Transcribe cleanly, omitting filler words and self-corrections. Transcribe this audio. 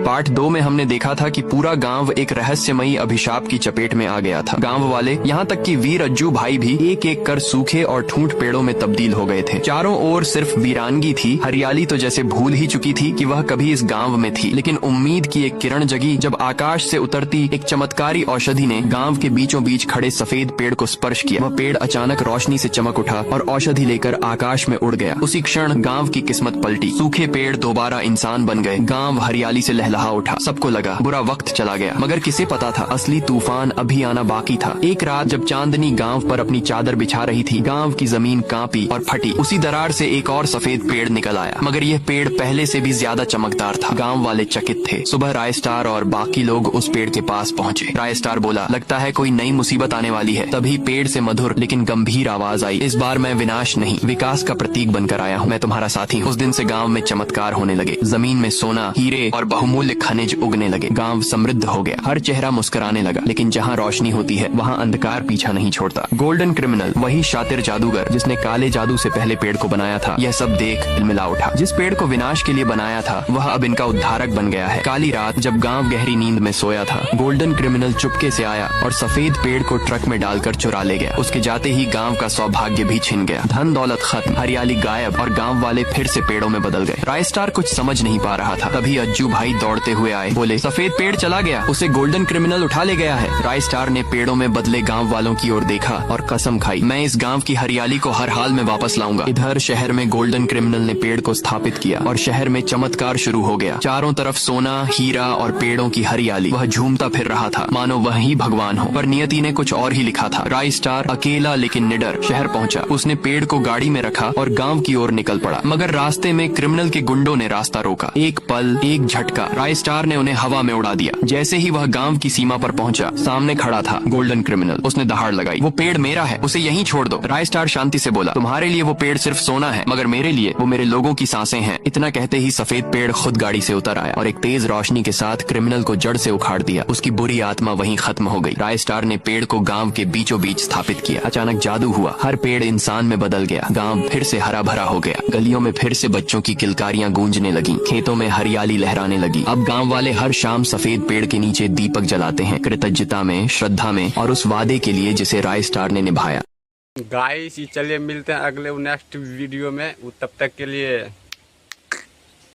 Part 2 में हमने देखा था कि पूरा गांव एक रहस्यमयी अभिशाप की चपेट में आ गया था। गांव वाले यहाँ तक कि वीर अज्जू भाई भी एक एक कर सूखे और ठूंठ पेड़ों में तब्दील हो गए थे। चारों ओर सिर्फ वीरानगी थी। हरियाली तो जैसे भूल ही चुकी थी कि वह कभी इस गांव में थी। लेकिन उम्मीद की एक किरण जगी जब आकाश से उतरती एक चमत्कारी औषधि ने गांव के बीचों बीच खड़े सफेद पेड़ को स्पर्श किया। वह पेड़ अचानक रोशनी से चमक उठा और औषधि लेकर आकाश में उड़ गया। उसी क्षण गांव की किस्मत पलटी। सूखे पेड़ दोबारा इंसान बन गए। गांव हरियाली से लहलहा उठा। सबको लगा बुरा वक्त चला गया, मगर किसे पता था असली तूफान अभी आना बाकी था। एक रात जब चांदनी गांव पर अपनी चादर बिछा रही थी, गांव की जमीन कांपी और फटी। उसी दरार से एक और सफेद पेड़ निकल आया, मगर यह पेड़ पहले से भी ज्यादा चमकदार था। गांव वाले चकित थे। सुबह राय स्टार और बाकी लोग उस पेड़ के पास पहुंचे। राय स्टार बोला, लगता है कोई नई मुसीबत आने वाली है। तभी पेड़ से मधुर लेकिन गंभीर आवाज आई, इस बार मैं विनाश नहीं, विकास का प्रतीक बनकर आया हूँ। मैं तुम्हारा साथी हूँ। उस दिन से गांव में चमत्कार होने लगे। जमीन में सोना, हीरे और बहुमूल्य खनिज उगने लगे। गांव समृद्ध हो गया। हर चेहरा मुस्कुराने लगा। लेकिन जहाँ रोशनी होती है वहाँ अंधकार पीछा नहीं छोड़ता। गोल्डन क्रिमिनल, वही शातिर जादूगर जिसने काले जादू से पहले पेड़ को बनाया था, यह सब देख मिला उठा। जिस पेड़ को विनाश के लिए बनाया था वह अब इनका उद्धारक बन गया है। काली रात जब गांव गहरी नींद में सोया था, गोल्डन क्रिमिनल चुपके से आया और सफेद पेड़ को ट्रक में डालकर चुरा ले गया। उसके जाते ही गांव का सौभाग्य भी छिन गया। धन दौलत खत्म, हरियाली गायब और गांव वाले फिर से पेड़ों में बदल गए। राय स्टार कुछ समझ नहीं पा रहा था। तभी अज्जू भाई दौड़ते हुए आए। बोले, सफेद पेड़ चला गया, उसे गोल्डन क्रिमिनल उठा ले गया है। राय स्टार ने पेड़ों में बदले गांव वालों की ओर देखा और कसम खाई, मैं इस गांव की हरियाली को हर हाल में वापस लाऊंगा। इधर शहर में गोल्डन क्रिमिनल ने पेड़ को स्थापित किया और शहर में चमत्कार शुरू हो गया। चारों तरफ सोना, हीरा और पेड़ों की हरियाली। वह झूमता फिर रहा था मानो वह ही भगवान हो। पर नियति ने कुछ और ही लिखा था। राय स्टार अकेला लेकिन निडर शहर पहुंचा। उसने पेड़ को गाड़ी में रखा और गांव की ओर निकल पड़ा। मगर रास्ते में क्रिमिनल के गुंडों ने रास्ता रोका। एक पल, एक झटका, राय स्टार ने उन्हें हवा में उड़ा दिया। जैसे ही वह गांव की सीमा पर पहुंचा, सामने खड़ा था गोल्डन क्रिमिनल। उसने दहाड़ लगाई, वो पेड़ मेरा है, उसे यहीं छोड़ दो। राय स्टार शांति से बोला, तुम्हारे लिए वो पेड़ सिर्फ सोना है, मगर मेरे लिए वो मेरे लोगों की सांसें हैं। इतना कहते ही सफेद पेड़ खुद गाड़ी से उतर आया और एक तेज रोशनी के साथ क्रिमिनल को जड़ से उखाड़ दिया। उसकी बुरी आत्मा वहीं खत्म हो गई। राय स्टार ने पेड़ को गांव के बीचों बीच स्थापित किया। अचानक जादू हुआ। हर पेड़ इंसान में बदल गया। गांव फिर से हरा भरा हो गया। गलियों में फिर से बच्चों की किलकारियां गूंजने लगी। खेतों में हरियाली लहराने लगी। अब गांव वाले हर शाम सफेद पेड़ के नीचे दीपक जलाते हैं, कृतज्ञता में, श्रद्धा में और उस वादे के लिए जिसे राय स्टार ने निभाया। गाइस, चलिए मिलते हैं अगले नेक्स्ट वीडियो में। तब तक के लिए